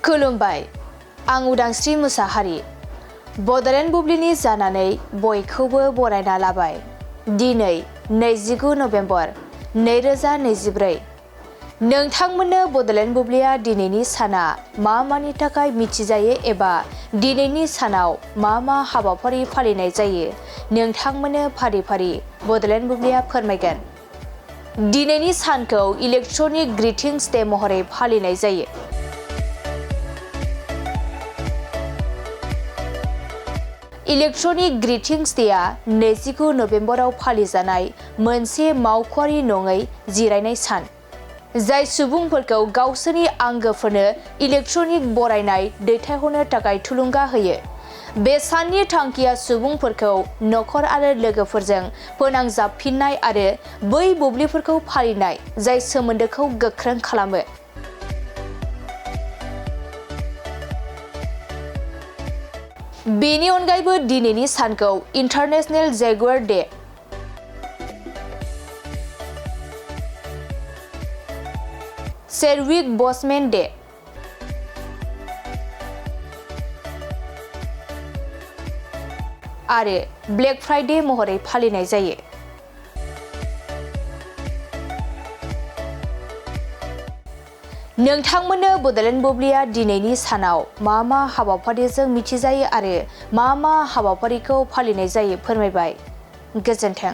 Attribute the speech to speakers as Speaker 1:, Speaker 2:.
Speaker 1: खुलुमबाय, आं उदांस्रि मुसाहारि। बड'लेण्ड बुब्लिनि जानानै बयखौबो बरायना लाबाय। दिनै 29 नभेम्बर 2024। नोंथांमोननो बड'लेण्ड बुब्लिया दिनैनि साना मा मानि थाखाय मिथिजायो एबा दिनैनि सानाव मा हाबाफारि फालिनाय जायो नोंथांमोननो फारि फारि बड'लेण्ड बुब्लिया फोरमायगोन। दिनैनि सानखौ इलेक्ट्रनिक ग्रीटिंस डे महरै फालिनाय जायो। इलेक्ट्रनिक ग्रीटिंस डेआ 29 नभेम्बराव फालिजानाय मोनसे मावख'आरि नङै जिरायनाय सान, जाय सुबुंफोरखौ गावसोरनि आंगोफोरनो इलेक्ट्रनिक बरायनाय दैथायहरनो थाखाय थुलुंगा होयो। बे साननि थांखिया सुबुंफोरखौ नखर आरो लोगोफोरजों फोनांजाबफिननाय आरो बै बुब्लिफोरखौ फालिनाय जाय सोमोन्दोखौ गोख्रों खालामो। बेनि अनगायैबो दिनैनि सानखौ International Jaguar Day, Chadwick Boseman Day आरो ब्लेक फ्राइडे महरै फालिनाय जायो। नोंथांमोननो बड'लेण्ड बुब्लिया दिनैनि सानाव मा हाबाफारिजों मिथिजायो आरो मा हाबाफारिखौ फालिनाय जायो फोरमायबाय। गोजोन्थों।